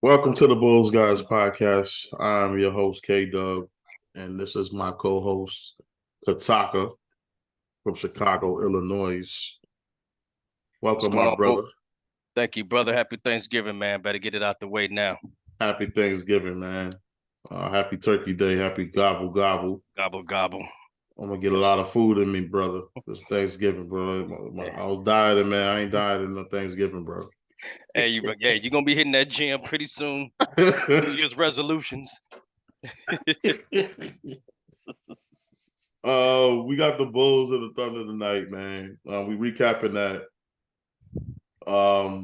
Welcome to the Bulls Guys podcast. I'm your host, K-Dub, and this is my co-host, Kataka from Chicago, Illinois. What's Welcome, going my on, bro? brother. Thank you, brother. Happy Thanksgiving, man. Better get it out the way now. Happy Thanksgiving, man. Happy Turkey Day. Happy gobble gobble. Gobble, gobble. I'm gonna get a Yes. lot of food in me, brother. It's Thanksgiving, bro. I was dieting, man. I ain't dieting no Thanksgiving, bro. Hey, you're gonna be hitting that gym pretty soon. New Year's resolutions. We got the Bulls and the Thunder tonight, man. We recapping that.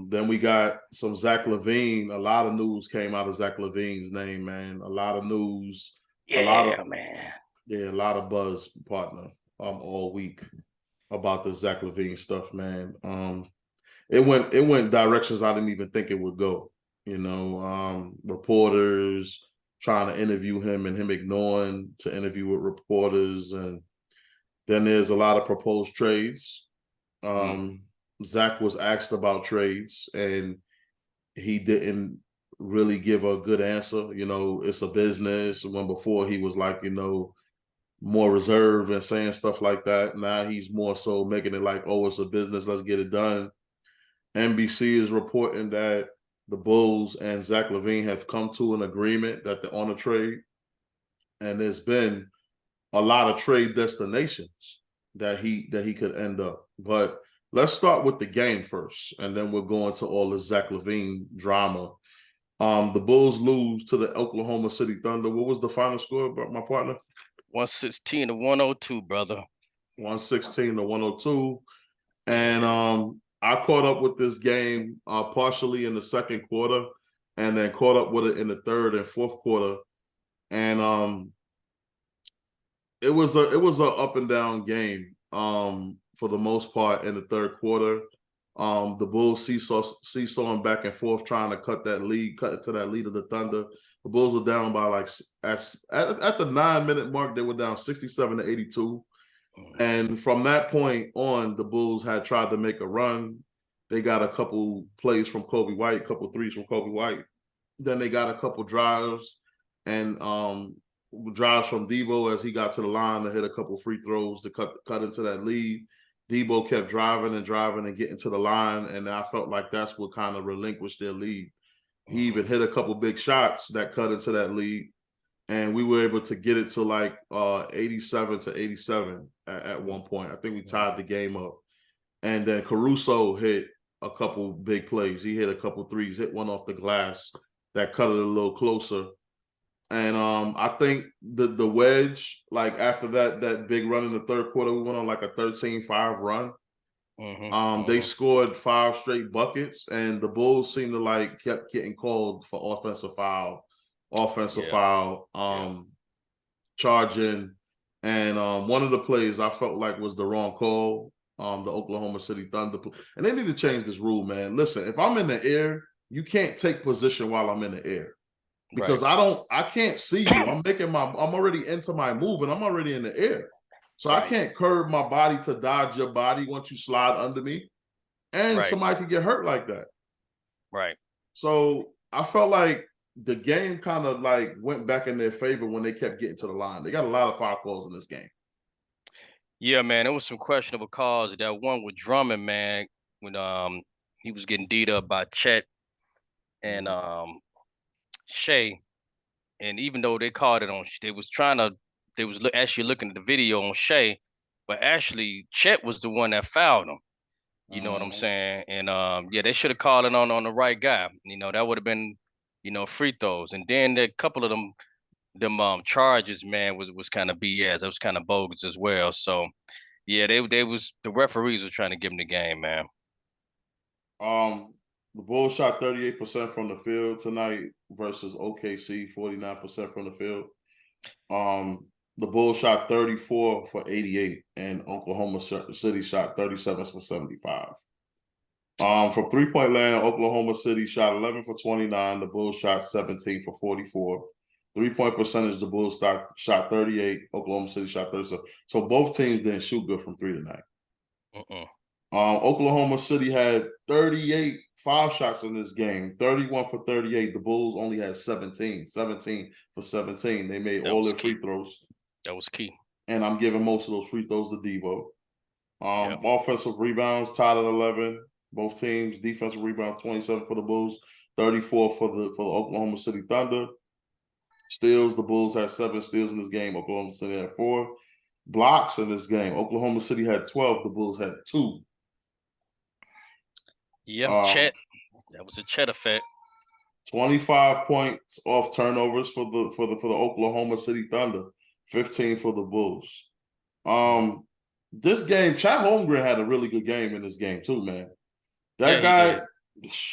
Then we got some Zach Lavine. A lot of news came out of Zach Lavine's name, man. A lot of news. Man. Yeah, a lot of buzz, partner. All week about the Zach Lavine stuff, man. It went directions I didn't even think it would go. Reporters trying to interview him and him ignoring to interview with reporters, and then there's a lot of proposed trades. Zach was asked about trades, and he didn't really give a good answer. It's a business. When before he was like, more reserved and saying stuff like that. Now he's more so making it like, oh, it's a business. Let's get it done. NBC is reporting that the Bulls and Zach Lavine have come to an agreement that they're on a trade, and there's been a lot of trade destinations that he could end up. But let's start with the game first, and then we'll go into all the Zach Lavine drama. The Bulls lose to the Oklahoma City Thunder. What was the final score, my partner? 116 to 102, brother. 116 to 102. And I caught up with this game partially in the second quarter, and then caught up with it in the third and fourth quarter. And it was a up and down game for the most part in the third quarter. The Bulls seesawing back and forth, trying to cut into that lead of the Thunder. The Bulls were down by like at the 9-minute mark, they were down 67 to 82. And from that point on, the Bulls had tried to make a run. They got a couple plays from Kobe White, a couple threes from Kobe White. Then they got a couple drives and drives from Debo as he got to the line to hit a couple free throws to cut into that lead. Debo kept driving and getting to the line, and I felt like that's what kind of relinquished their lead. He even hit a couple big shots that cut into that lead, and we were able to get it to like 87 to 87 at one point. I think we tied the game up. And then Caruso hit a couple big plays. He hit a couple threes, hit one off the glass that cut it a little closer. And I think the wedge, like after that big run in the third quarter, we went on like a 13-5 run. They scored 5 straight buckets, and the Bulls seemed to like kept getting called for offensive foul, charging. And one of the plays I felt like was the wrong call. The Oklahoma City Thunder, and they need to change this rule, man. Listen, if I'm in the air, you can't take position while I'm in the air. Because I can't see you. I'm already into my move, and I'm already in the air. So I can't curve my body to dodge your body once you slide under me. And somebody could get hurt like that. Right. So I felt like the game kind of like went back in their favor when they kept getting to the line. They got a lot of foul calls in this game. Yeah, man. There was some questionable calls. That one with Drummond, man, when he was getting beat up by Chet and Shea. And even though they called it on, they was actually looking at the video on Shea, but actually Chet was the one that fouled him. You know what I'm saying? And they should have called it on the right guy. That would have been, free throws. And then a couple of them charges, man, was kind of BS. That was kind of bogus as well. So yeah, the referees were trying to give him the game, man. The Bulls shot 38% from the field tonight versus OKC 49% from the field. The Bulls shot 34 for 88, and Oklahoma City shot 37 for 75. From three-point land, Oklahoma City shot 11 for 29. The Bulls shot 17 for 44. Three-point percentage, the Bulls shot 38. Oklahoma City shot 37. So both teams didn't shoot good from three tonight. Oklahoma City had 38 foul shots in this game, 31 for 38. The Bulls only had 17 for 17. They made all their free throws. That was key. And I'm giving most of those free throws to Debo. Yep. Offensive rebounds tied at 11. Both teams. Defensive rebounds 27 for the Bulls, 34 for the Oklahoma City Thunder. Steals, the Bulls had 7 steals in this game. Oklahoma City had 4 blocks in this game. Oklahoma City had 12. The Bulls had 2. Yeah, Chet. That was a Chet effect. 25 points off turnovers for the Oklahoma City Thunder, 15 for the Bulls. This game, Chet Holmgren had a really good game in this game too, man. That guy,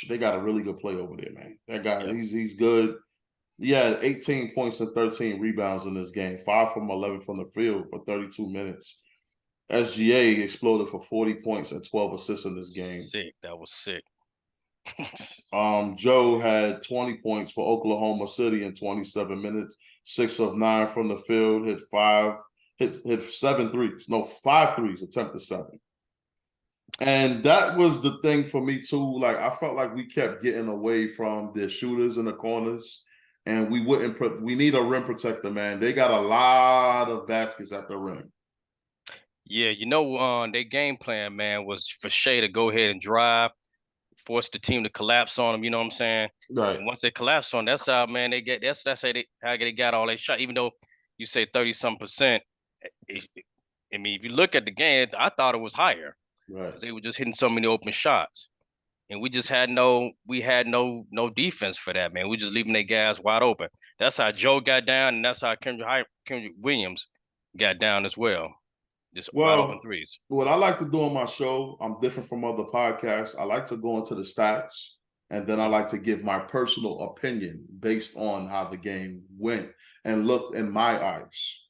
they got a really good play over there, man. That guy, he's good. He had 18 points and 13 rebounds in this game, 5 from 11 from the field for 32 minutes. SGA exploded for 40 points and 12 assists in this game. Sick. That was sick. Joe had 20 points for Oklahoma City in 27 minutes, 6 of 9 from the field, hit 7 threes. No, 5 threes, attempted 7. And that was the thing for me too. Like, I felt like we kept getting away from the shooters in the corners, and we need a rim protector, man. They got a lot of baskets at the rim. Yeah, their game plan, man, was for Shea to go ahead and drive, force the team to collapse on them. You know what I'm saying? Right. And once they collapse on, that's how, man, they get. That's how they got all their shot. Even though you say 30-some%, I mean, if you look at the game, I thought it was higher. Right. Because they were just hitting so many open shots, and we just had no defense for that, man. We just leaving their guys wide open. That's how Joe got down, and that's how Kendrick Williams got down as well. Just wide open threes. What I like to do on my show, I'm different from other podcasts. I like to go into the stats, and then I like to give my personal opinion based on how the game went and looked in my eyes.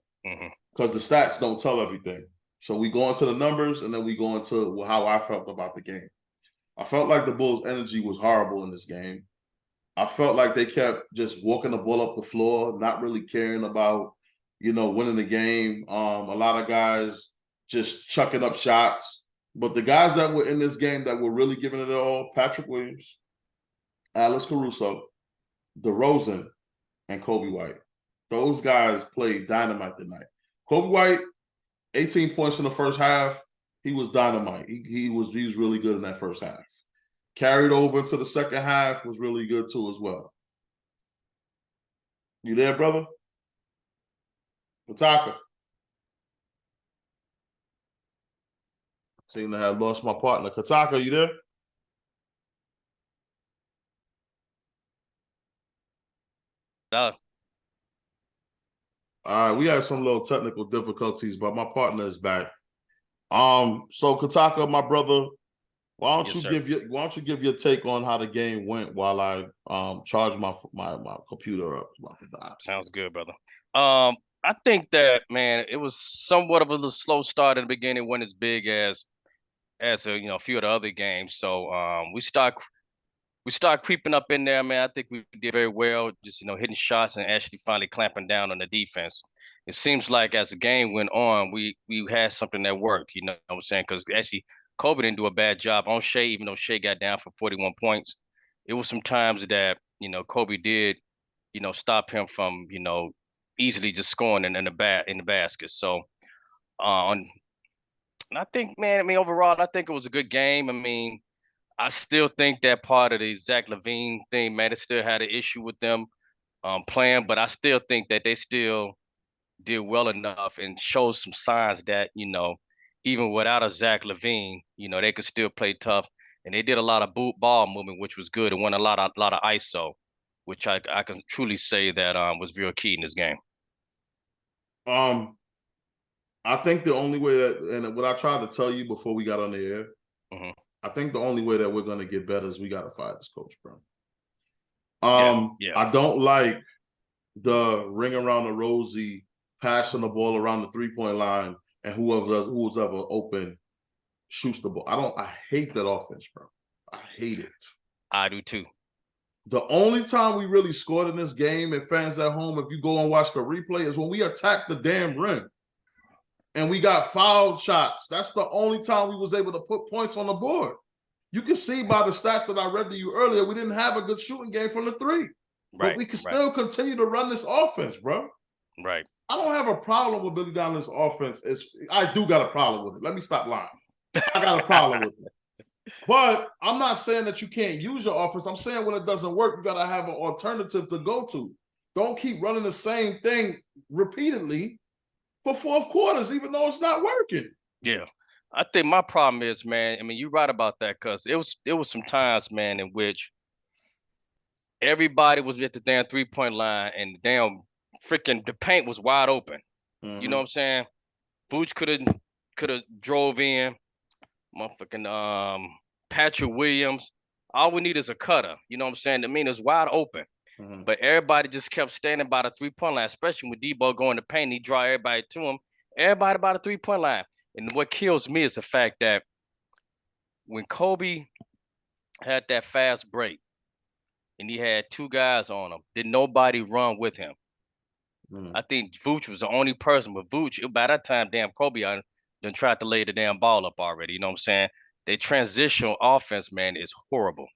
Because the stats don't tell everything. So we go into the numbers, and then we go into how I felt about the game. I felt like the Bulls' energy was horrible in this game. I felt like they kept just walking the ball up the floor, not really caring about, winning the game. A lot of guys just chucking up shots. But the guys that were in this game that were really giving it all, Patrick Williams, Alex Caruso, DeRozan, and Kobe White. Those guys played dynamite tonight. Kobe White, 18 points in the first half. He was dynamite. He was really good in that first half. Carried over to the second half, was really good too as well. You there, brother? Kataka. Seem to have lost my partner. Kataka, you there? No. All right, we had some little technical difficulties, but my partner is back. So Kataka, my brother, why don't you give your take on how the game went while I charge my computer up? Sounds good, brother. I think that, man, it was somewhat of a little slow start in the beginning. It wasn't as big as a few of the other games. So we start creeping up in there, man. I think we did very well, just hitting shots and actually finally clamping down on the defense. It seems like as the game went on, we had something that worked. You know what I'm saying? Because actually, Kobe didn't do a bad job on Shea, even though Shea got down for 41 points. It was some times that Kobe did stop him from easily just scoring in the basket. So and I think, man, I mean, overall, I think it was a good game. I mean, I still think that part of the Zach Lavine thing, man, it still had an issue with them playing, but I still think that they still did well enough and showed some signs that, even without a Zach Lavine, they could still play tough. And they did a lot of ball movement, which was good, and won a lot of ISO, which I can truly say that was real key in this game. I think the only way that, and what I tried to tell you before we got on the air, I think the only way that we're going to get better is we got to fire this coach, bro. I don't like the ring around the rosy, passing the ball around the 3-point line, and who's ever open shoots the ball. I hate that offense, bro. I hate it. I do too. The only time we really scored in this game, and fans at home, if you go and watch the replay, is when we attacked the damn rim. and we got foul shots. That's the only time we was able to put points on the board. You can see by the stats that I read to you earlier, we didn't have a good shooting game from the three. But we can still continue to run this offense, bro. Right. I don't have a problem with Billy Donovan's offense. I do got a problem with it. Let me stop lying. I got a problem with it. But I'm not saying that you can't use your offense. I'm saying when it doesn't work, you got to have an alternative to go to. Don't keep running the same thing repeatedly for fourth quarters, even though it's not working. Yeah. I think my problem is, man, I mean, you're right about that, because it was some times, man, in which everybody was at the damn 3-point line and the damn freaking the paint was wide open. Mm-hmm. You know what I'm saying? Vooch could have drove in. Motherfucking Patrick Williams. All we need is a cutter. You know what I'm saying? I mean, it's wide open. Mm-hmm. But everybody just kept standing by the 3-point line, especially with Debo going to paint. He draw everybody to him. Everybody by the 3-point line. And what kills me is the fact that when Kobe had that fast break and he had two guys on him, did nobody run with him? Mm-hmm. I think Vooch was the only person. But Vooch, by that time, damn Kobe done tried to lay the damn ball up already. You know what I'm saying? Their transitional offense, man, is horrible.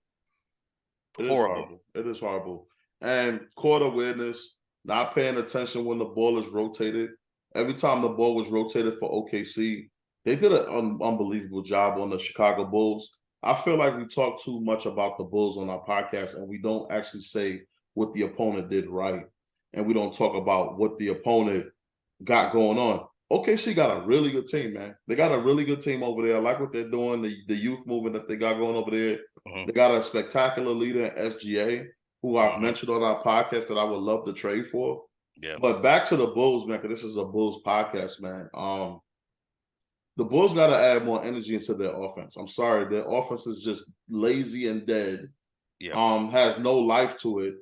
It is horrible. It is horrible. And court awareness, not paying attention when the ball is rotated. Every time the ball was rotated for OKC, they did an unbelievable job on the Chicago Bulls. I feel like we talk too much about the Bulls on our podcast, and we don't actually say what the opponent did right. And we don't talk about what the opponent got going on. OKC got a really good team, man. They got a really good team over there. I like what they're doing, the youth movement that they got going over there. Mm-hmm. They got a spectacular leader in SGA, who I've mentioned on our podcast that I would love to trade for. Yeah. But back to the Bulls, man, because this is a Bulls podcast, man. The Bulls got to add more energy into their offense. I'm sorry. Their offense is just lazy and dead. Yeah. Has no life to it.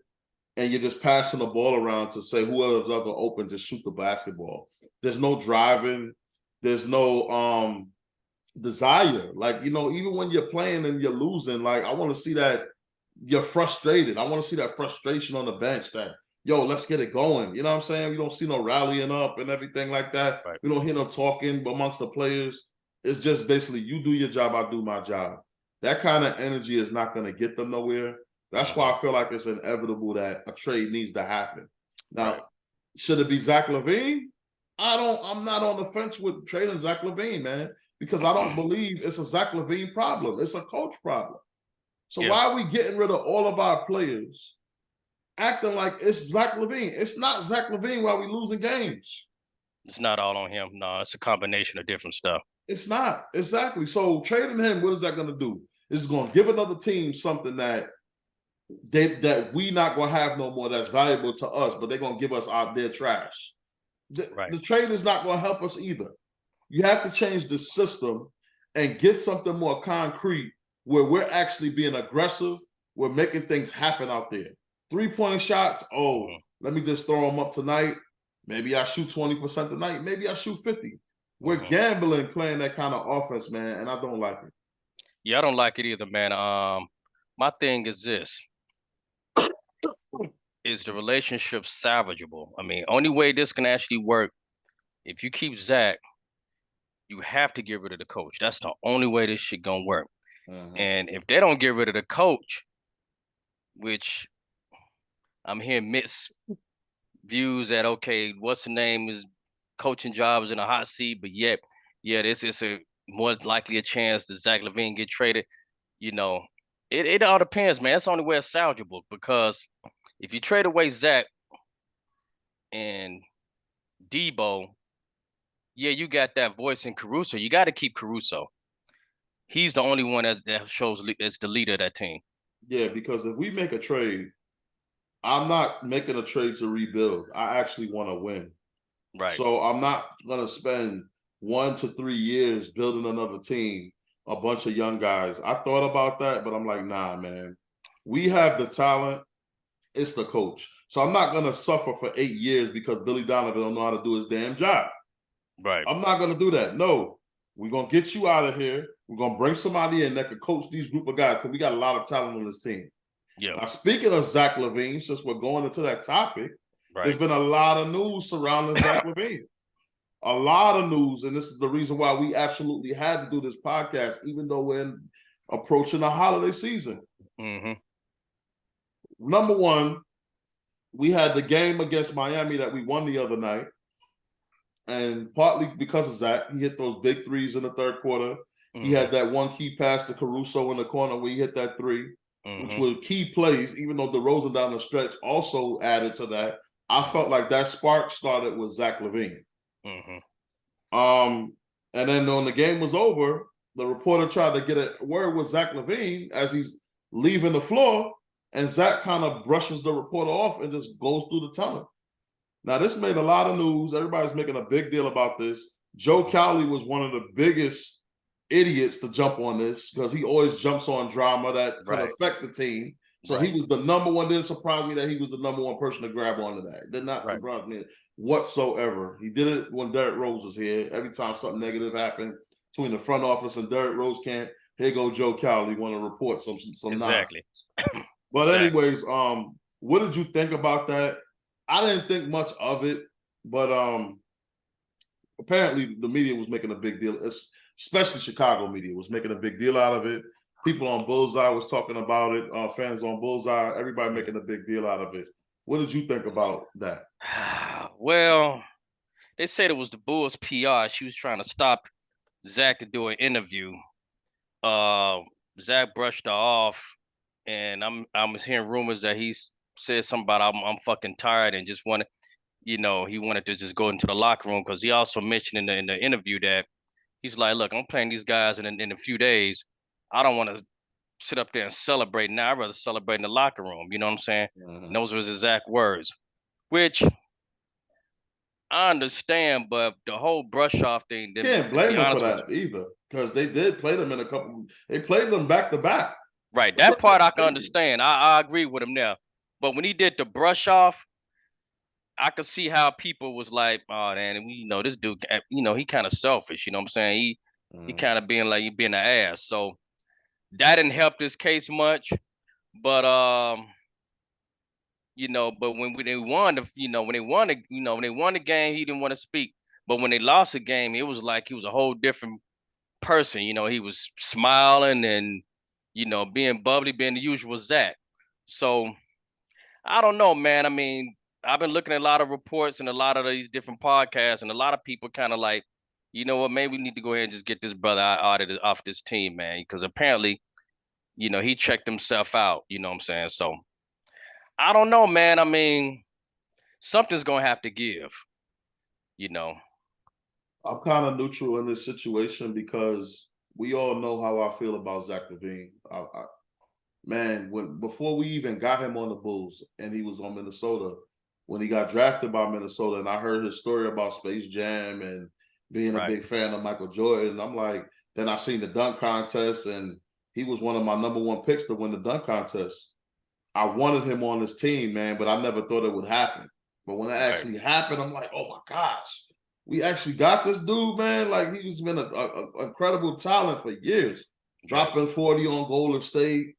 And you're just passing the ball around to say whoever's ever open, just shoot the basketball. There's no driving. There's no desire. Like, you know, even when you're playing and you're losing, like, I want to see that you're frustrated. I want to see that frustration on the bench that, yo, let's get it going. You know what I'm saying? We don't see no rallying up and everything like that. Right. We don't hear no talking amongst the players. It's just basically you do your job, I do my job. That kind of energy is not going to get them nowhere. That's why I feel like it's inevitable that a trade needs to happen. Now, should it be Zach Lavine? I'm not on the fence with trading Zach Lavine, man, because I don't believe it's a Zach Lavine problem. It's a coach problem. So why are we getting rid of all of our players acting like it's Zach Lavine? It's not Zach Lavine while we losing games. It's not all on him. No, it's a combination of different stuff. It's not. Exactly. So trading him, what is that going to do? It's going to give another team something that we not going to have no more that's valuable to us, but they're going to give us their trash. The trade is not going to help us either. You have to change the system and get something more concrete where we're actually being aggressive. We're making things happen out there. 3-point shots, let me just throw them up tonight. Maybe I shoot 20% tonight. Maybe I shoot 50%. We're gambling playing that kind of offense, man, and I don't like it. Yeah, I don't like it either, man. My thing is this. Is the relationship salvageable? I mean, only way this can actually work, if you keep Zach, you have to get rid of the coach. That's the only way this shit gonna work. And if they don't get rid of the coach, which I'm hearing mixed views that, okay, what's the name is coaching jobs in a hot seat, but yet, this is a more likely a chance that Zach Lavine get traded. You know, it all depends, man. That's the only way it's salvageable, because if you trade away Zach and Debo, you got that voice in Caruso. You got to keep Caruso. He's the only one that shows as the leader of that team. Yeah, because if we make a trade, I'm not making a trade to rebuild. I actually want to win. Right. So I'm not going to spend 1 to 3 years building another team, a bunch of young guys. I thought about that, but I'm like, nah, man. We have the talent. It's the coach. So I'm not going to suffer for 8 years because Billy Donovan don't know how to do his damn job. Right. I'm not going to do that. No. We're going to get you out of here. We're going to bring somebody in that can coach these group of guys, because we got a lot of talent on this team. Yeah. Now, speaking of Zach Lavine, since we're going into that topic, there's been a lot of news surrounding Zach Lavine. a lot of news, and this is the reason why we absolutely had to do this podcast, even though we're approaching the holiday season. Mm-hmm. Number one, we had the game against Miami that we won the other night. And partly because of Zach, he hit those big threes in the third quarter. Mm-hmm. He had that one key pass to Caruso in the corner where he hit that three, which were key plays, even though DeRozan down the stretch also added to that. I felt like that spark started with Zach Lavine. And then when the game was over, the reporter tried to get a word with Zach Lavine as he's leaving the floor, and Zach kind of brushes the reporter off and just goes through the tunnel. Now, this made a lot of news. Everybody's making a big deal about this. Joe Cowley was one of the biggest idiots to jump on this because he always jumps on drama that could affect the team. So he was the number one. Didn't surprise me that he was the number one person to grab onto that. It did not surprise me whatsoever. He did it when Derrick Rose was here. Every time something negative happened between the front office and Derrick Rose camp, here go Joe Cowley want to report some nonsense. But anyways, what did you think about that? I didn't think much of it, but apparently the media was making a big deal, especially Chicago media was making a big deal out of it. People on Bullseye was talking about it, fans on Bullseye, everybody making a big deal out of it. What did you think about that? Well, they said it was the Bulls PR. She was trying to stop Zach to do an interview. Zach brushed her off, and I was hearing rumors that he said something about I'm fucking tired and just wanted, he wanted to just go into the locker room because he also mentioned in the interview that he's like, look, I'm playing these guys in a few days. I don't want to sit up there and celebrate now. I'd rather celebrate in the locker room. You know what I'm saying? And those were his exact words, which I understand, but the whole brush off thing. Can't blame them for that either, because they did play them in a couple. They played them back to back. Right, that part I can understand. I agree with him now. But when he did the brush off, I could see how people was like, oh man, this dude, he kind of selfish. You know what I'm saying? He kind of being like he being an ass. So that didn't help this case much. But but when they won when they won the game, he didn't want to speak. But when they lost the game, it was like he was a whole different person. He was smiling and being bubbly, being the usual Zach. So I don't know, man. I mean, I've been looking at a lot of reports and a lot of these different podcasts, and a lot of people kind of like, you know what, maybe we need to go ahead and just get this brother off this team, man, because apparently, he checked himself out. You know what I'm saying? So I don't know, man. I mean, something's gonna have to give. I'm kind of neutral in this situation because we all know how I feel about Zach Lavine. Man, before we even got him on the Bulls and he was on Minnesota, when he got drafted by Minnesota, and I heard his story about Space Jam and being a big fan of Michael Jordan, I'm like, then I seen the dunk contest, and he was one of my number one picks to win the dunk contest. I wanted him on this team, man, but I never thought it would happen. But when it actually happened, I'm like, oh my gosh, we actually got this dude, man. Like, he's been an incredible talent for years, dropping 40 on Golden State,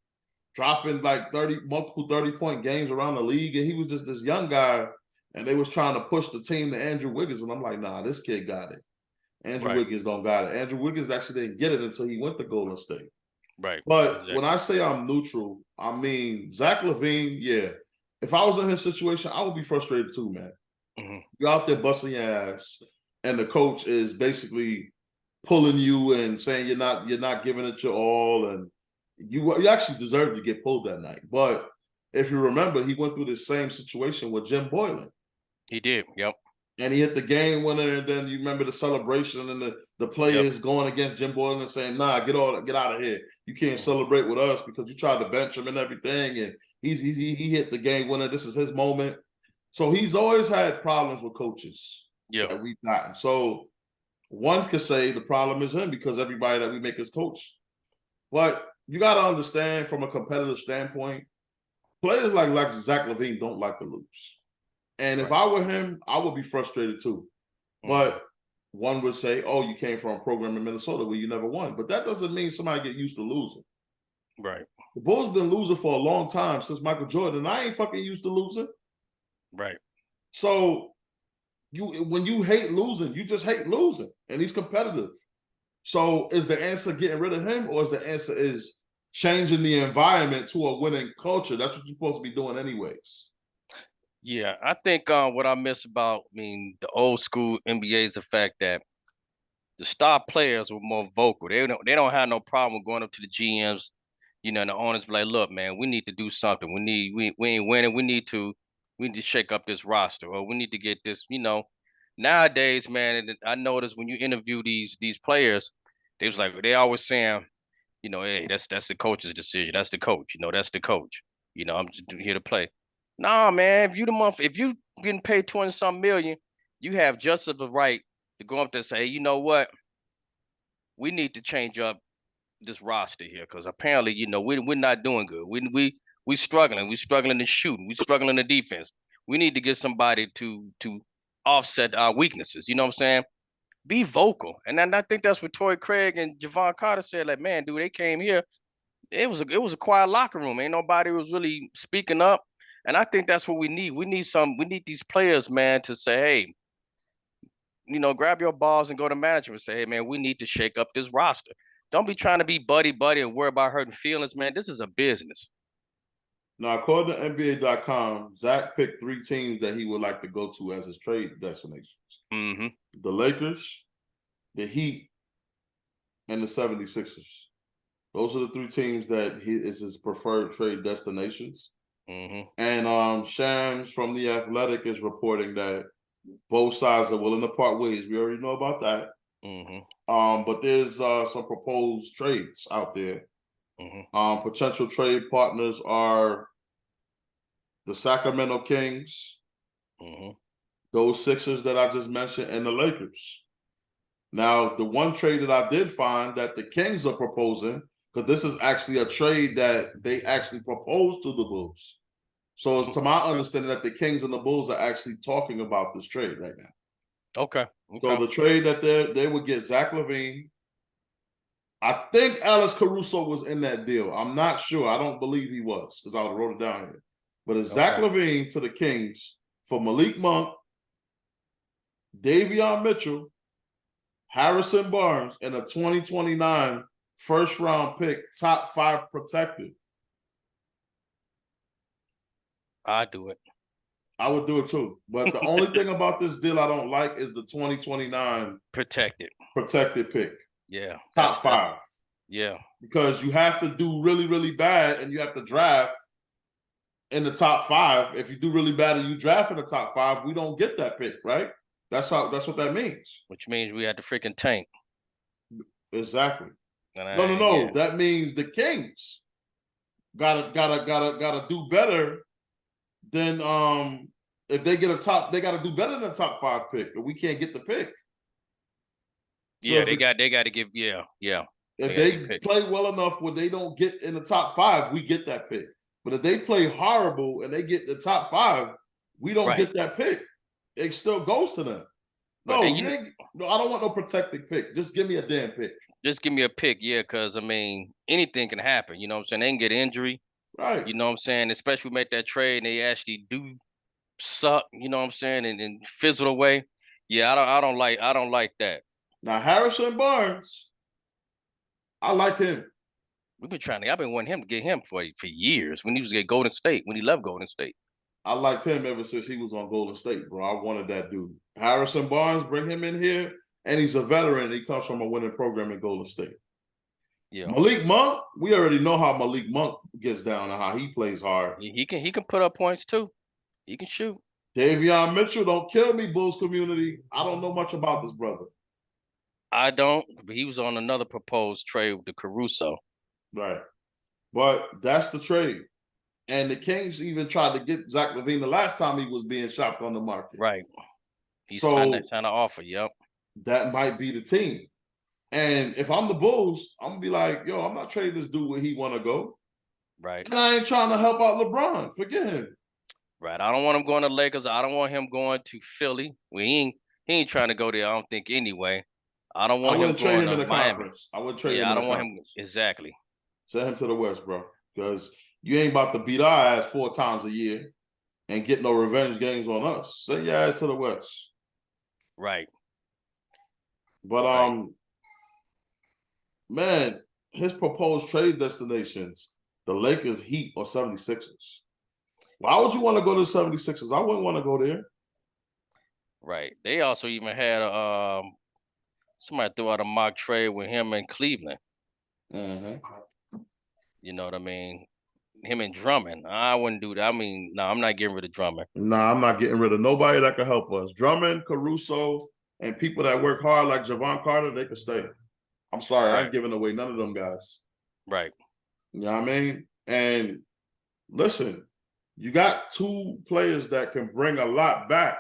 dropping like multiple 30-point games around the league. And he was just this young guy, and they was trying to push the team to Andrew Wiggins. And I'm like, nah, this kid got it. Andrew Wiggins don't got it. Andrew Wiggins actually didn't get it until he went to Golden State. Right. But when I say I'm neutral, I mean, Zach Lavine, yeah. If I was in his situation, I would be frustrated too, man. You're out there busting your ass, and the coach is basically pulling you and saying you're not giving it your all, and you actually deserve to get pulled that night. But if you remember, he went through the same situation with Jim Boylan. He did, yep. And he hit the game winner, and then you remember the celebration and the players going against Jim Boylan and saying, nah, get out of here. You can't celebrate with us because you tried to bench him and everything. And he hit the game winner. This is his moment. So he's always had problems with coaches that we've gotten. So one could say the problem is him because everybody that we make is coach. But you got to understand from a competitive standpoint, players like Zach Lavine don't like to lose. And if I were him, I would be frustrated too. But one would say, oh, you came from a program in Minnesota where you never won. But that doesn't mean somebody get used to losing. Right. The Bulls been losing for a long time since Michael Jordan, and I ain't fucking used to losing. Right. So when you hate losing, you just hate losing, and he's competitive. So is the answer getting rid of him, or is the answer is changing the environment to a winning culture? That's what you're supposed to be doing anyways. Yeah, I think what I miss about, the old school NBA is the fact that the star players were more vocal. They don't have no problem going up to the GMs, and the owners be like, look, man, we need to do something. We ain't winning. We need to shake up this roster, or we need to get this, Nowadays, man, and I notice when you interview these players, they always saying, hey, that's the coach's decision. That's the coach, that's the coach. I'm just here to play. Nah, man, if you getting paid 20 some million, you have just the right to go up there and say, hey, you know what? We need to change up this roster here because apparently, we're not doing good. We struggling. We struggling to shoot. We struggling to defense. We need to get somebody to offset our weaknesses. You know what I'm saying? Be vocal. And then I think that's what Torrey Craig and Javon Carter said. Like, man, dude, they came here. It was a quiet locker room. Ain't nobody was really speaking up. And I think that's what we need. We need these players, man, to say, hey, grab your balls and go to management and say, hey, man, we need to shake up this roster. Don't be trying to be buddy buddy and worry about hurting feelings, man. This is a business. Now, according to NBA.com, Zach picked 3 teams that he would like to go to as his trade destinations. Mm-hmm. The Lakers, the Heat, and the 76ers. Those are the 3 teams that is his preferred trade destinations. Mm-hmm. And Shams from The Athletic is reporting that both sides are willing to part ways. We already know about that. Mm-hmm. But there's some proposed trades out there. Mm-hmm. Potential trade partners are the Sacramento Kings, Mm-hmm. those Sixers that I just mentioned, and the Lakers. Now, the one trade that I did find that the Kings are proposing, because this is actually a trade that they actually proposed to the Bulls. So it's to my understanding that the Kings and the Bulls are actually talking about this trade right now. Okay. So the trade that they would get Zach Lavine. I think Alex Caruso was in that deal. I'm not sure. I don't believe he was because I wrote it down here. But it's Zach Lavine to the Kings for Malik Monk, Davion Mitchell, Harrison Barnes, and a 2029 first-round pick, top 5 protected. I do it. I would do it too. But the only thing about this deal I don't like is the 2029 protected pick. Yeah. Top 5. Yeah. Because you have to do really, really bad and you have to draft in the top 5. If you do really bad and you draft in the top 5, we don't get that pick, right? That's what that means. Which means we had to freaking tank. Exactly. No. Yeah. That means the Kings gotta do better than if they get they gotta do better than the top 5 pick, or we can't get the pick. So yeah, they got to give yeah. If they play well enough where they don't get in the top 5, we get that pick. But if they play horrible and they get the top 5, we don't get that pick. It still goes to them. No, I don't want no protected pick. Just give me a damn pick. Just give me a pick, yeah, because, anything can happen. You know what I'm saying? They can get injury. Right. You know what I'm saying? Especially we make that trade and they actually do suck, you know what I'm saying, and fizzle away. Yeah, I don't like that. Now, Harrison Barnes, I like him. I've been wanting him to get him for years when he was at Golden State, when he left Golden State. I liked him ever since he was on Golden State, bro. I wanted that dude. Harrison Barnes, bring him in here, and he's a veteran. He comes from a winning program in Golden State. Yeah. Malik Monk, we already know how Malik Monk gets down and how he plays hard. He can put up points too. He can shoot. Davion Mitchell, don't kill me, Bulls community. I don't know much about this brother. I don't, but he was on another proposed trade with the Caruso. Right. But that's the trade. And the Kings even tried to get Zach Lavine the last time he was being shopped on the market. Right. He signed that kind of offer, yep. That might be the team. And if I'm the Bulls, I'm going to be like, yo, I'm not trading this dude where he want to go. Right. And I ain't trying to help out LeBron. Forget him. Right. I don't want him going to Lakers. I don't want him going to Philly. He ain't trying to go there, I don't think, anyway. I don't want him going to Miami. I wouldn't trade him in the conference. I don't want him. Exactly. Send him to the West, bro. Because you ain't about to beat our ass 4 times a year and get no revenge games on us. Send your ass to the West. Right. But Right. man, his proposed trade destinations, the Lakers, Heat, or 76ers. Why would you want to go to the 76ers? I wouldn't want to go there. Right. They also even had a somebody threw out a mock trade with him in Cleveland. You know what I mean? Him and Drummond. I wouldn't do that. I mean, no, I'm not getting rid of Drummond. Nah, I'm not getting rid of nobody that can help us. Drummond, Caruso, and people that work hard like Javon Carter, they can stay. I'm sorry, I ain't Right. giving away none of them guys. Right. You know what I mean? And listen, you got two players that can bring a lot back.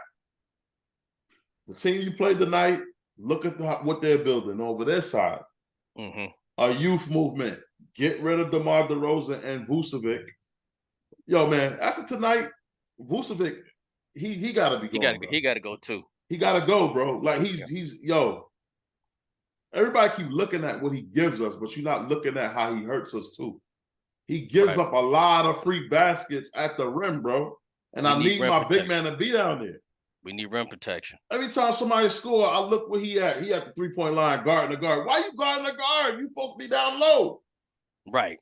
The team you played tonight, look at what they're building over their side. Mm-hmm. A youth movement. Get rid of DeMar DeRozan and Vucevic. Yo, man, after tonight, Vucevic, he got to be gone, bro. He got to go too. He got to go, bro. Like he's yo. Everybody keep looking at what he gives us, but you're not looking at how he hurts us too. He gives up a lot of free baskets at the rim, bro. And I need my big man to be down there. We need rim protection. Every time somebody score, I look where he at. He at the 3-point line, guarding the guard. Why you guarding the guard? You supposed to be down low. Right.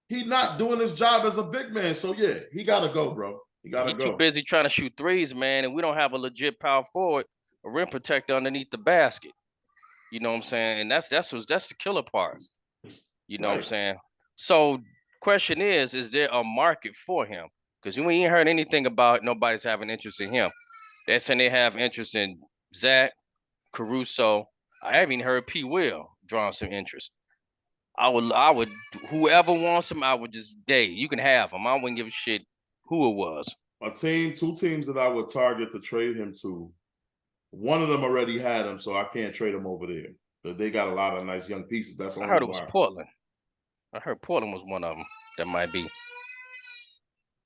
He not doing his job as a big man. So yeah, he gotta go, bro. He gotta go. Too busy trying to shoot threes, man, and we don't have a legit power forward, a rim protector underneath the basket. You know what I'm saying? And that's the killer part. You know what I'm saying? So question is there a market for him? Because we ain't heard anything about nobody's having interest in him. They're saying they have interest in Zach, Caruso. I haven't even heard P. Will drawing some interest. I would, whoever wants him, I would just, you can have him. I wouldn't give a shit who it was. Two teams that I would target to trade him to. One of them already had him, so I can't trade him over there. But they got a lot of nice young pieces. That's I heard it was Portland. I heard Portland was one of them. That might be.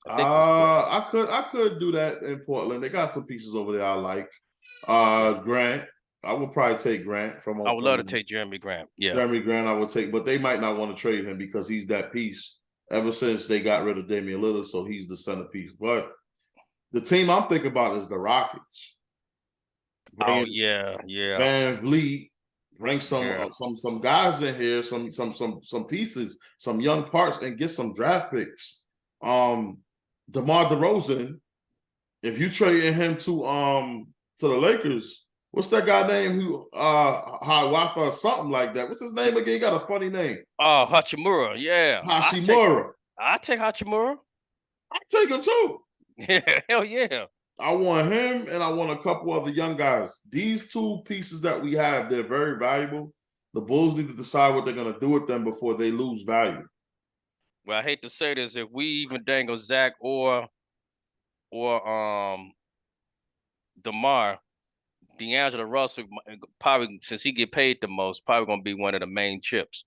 I could do that in Portland. They got some pieces over there I like. Grant. I would probably take Grant from. I would love to take Jeremy Grant. Yeah, Jeremy Grant I would take, but they might not want to trade him because he's that piece. Ever since they got rid of Damian Lillard, so he's the centerpiece. But the team I'm thinking about is the Rockets. Van Vliet. Bring some guys in here, some pieces, some young parts, and get some draft picks. DeMar DeRozan, if you trade him to the Lakers, what's that guy name who Hiawatha or something like that? What's his name again? He got a funny name. Oh, Hachimura, yeah. I take Hachimura. I take him too. Yeah, hell yeah. I want him and I want a couple other young guys. These two pieces that we have, they're very valuable. The Bulls need to decide what they're going to do with them before they lose value. Well, I hate to say this, if we even dangle Zach or DeMar, D'Angelo Russell probably, since he get paid the most, probably going to be one of the main chips.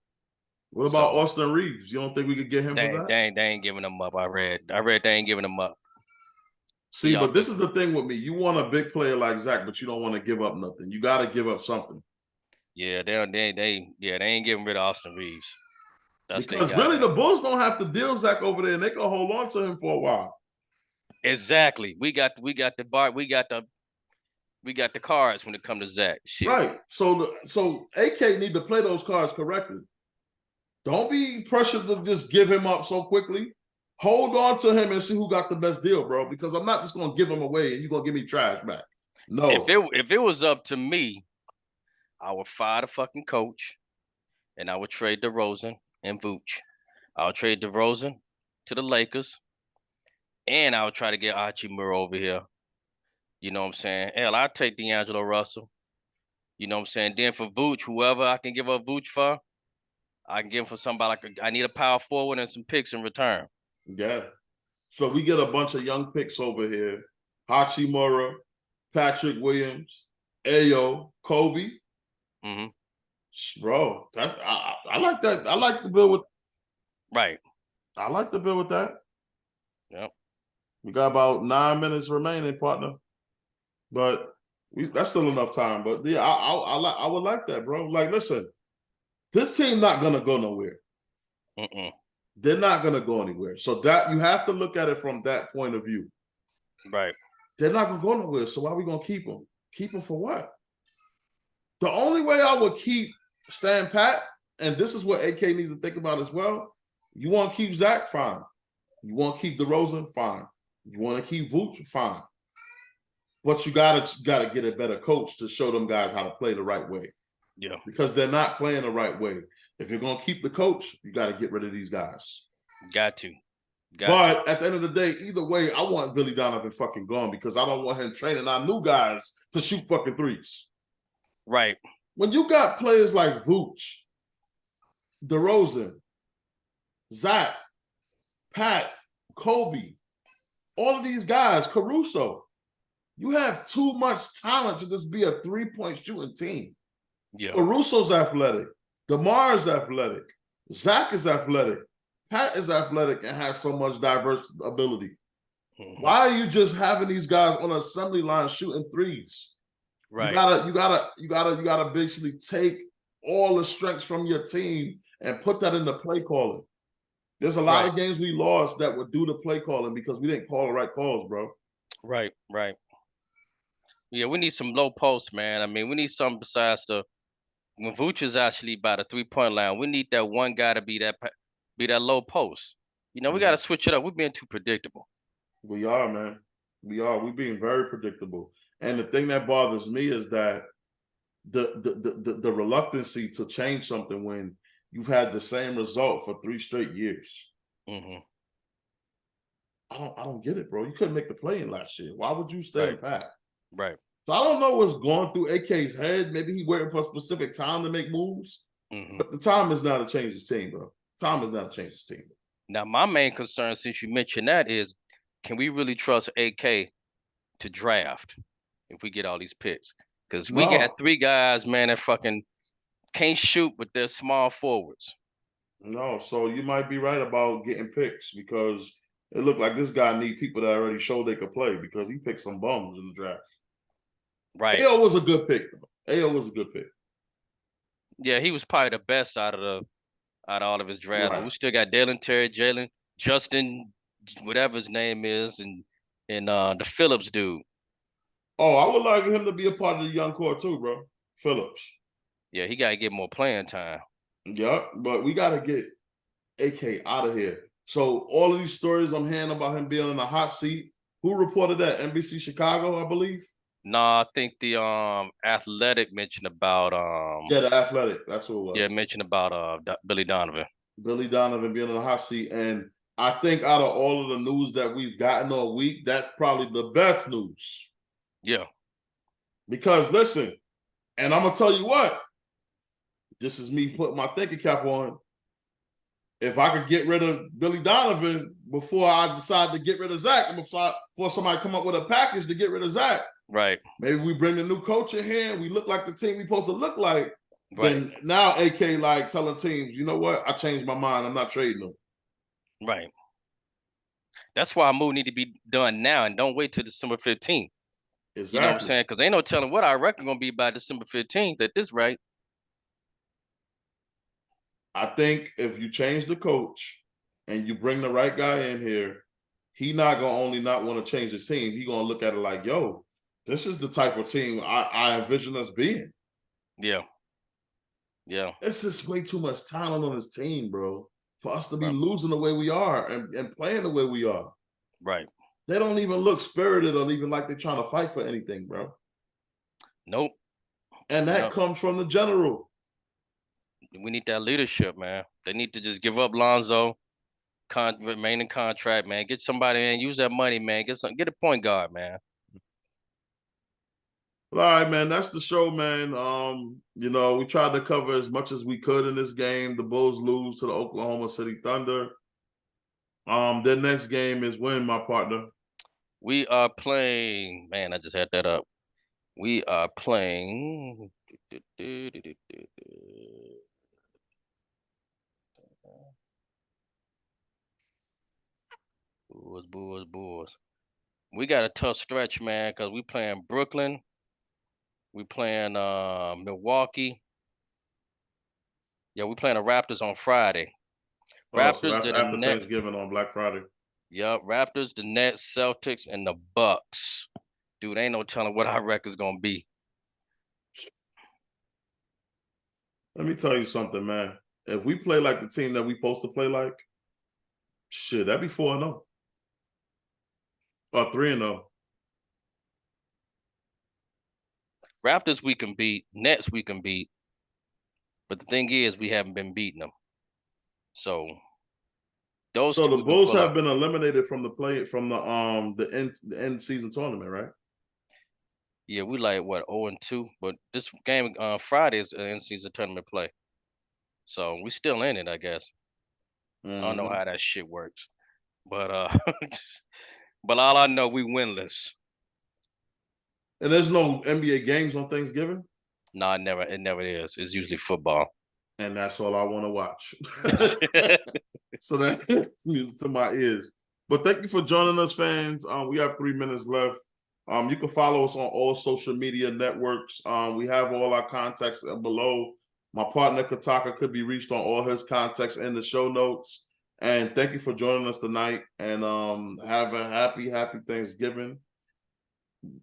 What about Austin Reeves? You don't think we could get him for that? They ain't giving him up. I read they ain't giving him up. See, but this is the thing with me. You want a big player like Zach, but you don't want to give up nothing. You got to give up something. Yeah, they ain't getting rid of Austin Reeves. Because really, the Bulls don't have to deal Zach over there, and they can hold on to him for a while. Exactly. We got the cards when it comes to Zach. Shit. Right. So AK need to play those cards correctly. Don't be pressured to just give him up so quickly. Hold on to him and see who got the best deal, bro. Because I'm not just gonna give him away and you're gonna give me trash back. No. If it was up to me, I would fire the fucking coach, and I would trade DeRozan and Vooch. I would trade DeRozan to the Lakers, and I would try to get Hachimura over here. You know what I'm saying? Hell, I'd take D'Angelo Russell. You know what I'm saying? Then for Vooch, whoever I can give up Vooch for, I can give him for somebody I need a power forward and some picks in return. Yeah. So we get a bunch of young picks over here. Hachimura, Patrick Williams, Ayo, Kobe. Mm-hmm. Bro, I like that. I like the bill with. Right. I like the bill with that. Yep. We got about 9 minutes remaining, partner. But that's still enough time. But yeah, I would like that, bro. Like, listen, this team not gonna go nowhere. They're not gonna go anywhere. So that you have to look at it from that point of view. Right. They're not gonna go nowhere. So why are we gonna keep them? Keep him for what? The only way I would keep Stan Pat, and this is what AK needs to think about as well. You want to keep Zach? Fine. You want to keep DeRozan? Fine. You want to keep Vooch? Fine. But you gotta get a better coach to show them guys how to play the right way. Yeah. Because they're not playing the right way. If you're gonna keep the coach, you got to get rid of these guys. Got to. But at the end of the day, either way, I want Billy Donovan fucking gone because I don't want him training our new guys to shoot fucking threes. Right. When you got players like Vooch, DeRozan, Zach, Pat, Kobe, all of these guys, Caruso, you have too much talent to just be a three-point shooting team. Yeah. Caruso's athletic. DeMar's athletic. Zach is athletic. Pat is athletic and has so much diverse ability. Mm-hmm. Why are you just having these guys on an assembly line shooting threes? Right. You gotta basically take all the strengths from your team and put that in the play calling. There's a lot of games we lost that were due to play calling because we didn't call the right calls, bro. Right. Yeah, we need some low posts, man. I mean, we need something besides when Vooch is actually by the 3-point line. We need that one guy to be that low post. You know, we got to switch it up. We're being too predictable. We are, man. We are. We're being very predictable. And the thing that bothers me is that the reluctancy to change something when you've had the same result for 3 straight years. Mm-hmm. I don't get it, bro. You couldn't make the play-in last year. Why would you stay pat? Right. So I don't know what's going through AK's head. Maybe he's waiting for a specific time to make moves. Mm-hmm. But the time is now to change his team, bro. Time is now to change his team. Now, my main concern, since you mentioned that, is can we really trust AK to draft if we get all these picks? Because we got 3 guys, man, that fucking can't shoot, but they're small forwards. No, so you might be right about getting picks because it looked like this guy need people that already showed they could play because he picked some bums in the draft. Right. AO was a good pick, though. AO was a good pick. Yeah, he was probably the best out of all of his draft. Right. We still got Dalen Terry, Jalen, Justin, whatever his name is, and the Phillips dude. Oh, I would like him to be a part of the young core too, bro. Phillips. Yeah, he gotta get more playing time. Yeah, but we gotta get AK out of here. So all of these stories I'm hearing about him being in the hot seat, who reported that? NBC Chicago, I believe. No, I think the Athletic mentioned about yeah, the Athletic. That's what it was. Yeah, mentioned about Billy Donovan. Billy Donovan being in the hot seat, and I think out of all of the news that we've gotten all week, that's probably the best news. Yeah. Because listen, and I'm gonna tell you what, this is me putting my thinking cap on. If I could get rid of Billy Donovan before I decide to get rid of Zach, and before somebody come up with a package to get rid of Zach, right? Maybe we bring the new coach in here and we look like the team we supposed to look like. Right. Then now AK like telling teams, you know what? I changed my mind. I'm not trading them. Right. That's why a move need to be done now and don't wait till December 15th. Exactly. You know what I'm saying? Because ain't no telling what I reckon gonna be by December 15th at this rate. I think if you change the coach and you bring the right guy in here, he not gonna only not want to change his team. He gonna look at it like, yo, this is the type of team I envision us being. Yeah. Yeah. It's just way too much talent on his team, bro, for us to be losing the way we are and playing the way we are. Right. They don't even look spirited or even like they're trying to fight for anything, bro. Nope. And that comes from the general. We need that leadership, man. They need to just give up Lonzo, remain in contract, man. Get somebody in, use that money, man. Get a point guard, man. All right, man. That's the show, man. You know, we tried to cover as much as we could in this game. The Bulls lose to the Oklahoma City Thunder. Their next game is when, my partner? We are playing. Man, I just had that up. We are playing. Bulls. We got a tough stretch, man, because we playing Brooklyn. We playing Milwaukee. Yeah, we playing the Raptors on Friday. Raptors, so that's after Thanksgiving on Black Friday. Yep, Raptors, the Nets, Celtics, and the Bucks. Dude, ain't no telling what our record's gonna be. Let me tell you something, man. If we play like the team that we supposed to play like, shit, that'd be 4-0. Or 3-0. Raptors we can beat, Nets we can beat, but the thing is we haven't been beating them. So those So two the we can Bulls pull have out. been eliminated from the end season tournament, right? Yeah, we like what 0-2, but this game Friday is in season tournament play, so we still in it, I guess. I don't know Mm-hmm. how that shit works, but but all I know we winless. And there's no NBA games on Thanksgiving, Nah, it never is. It's usually football. and that's all I want to watch. So that's music to my ears. But thank you for joining us, fans. We have 3 minutes left. You can follow us on all social media networks. We have all our contacts below. My partner Kataka could be reached on all his contacts in the show notes. And thank you for joining us tonight. And have a happy Thanksgiving.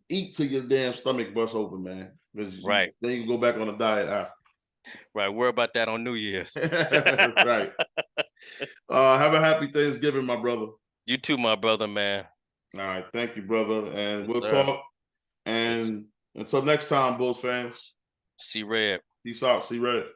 Eat till your damn stomach busts open, man. Because Right, then you can go back on a diet after. right. Worry about that on New Year's. Right. Have a happy Thanksgiving, my brother. You too, my brother, man. All right. Thank you, brother. And Yes, we'll sir. talk. And until next time, Bulls fans. See red. Peace out. See red.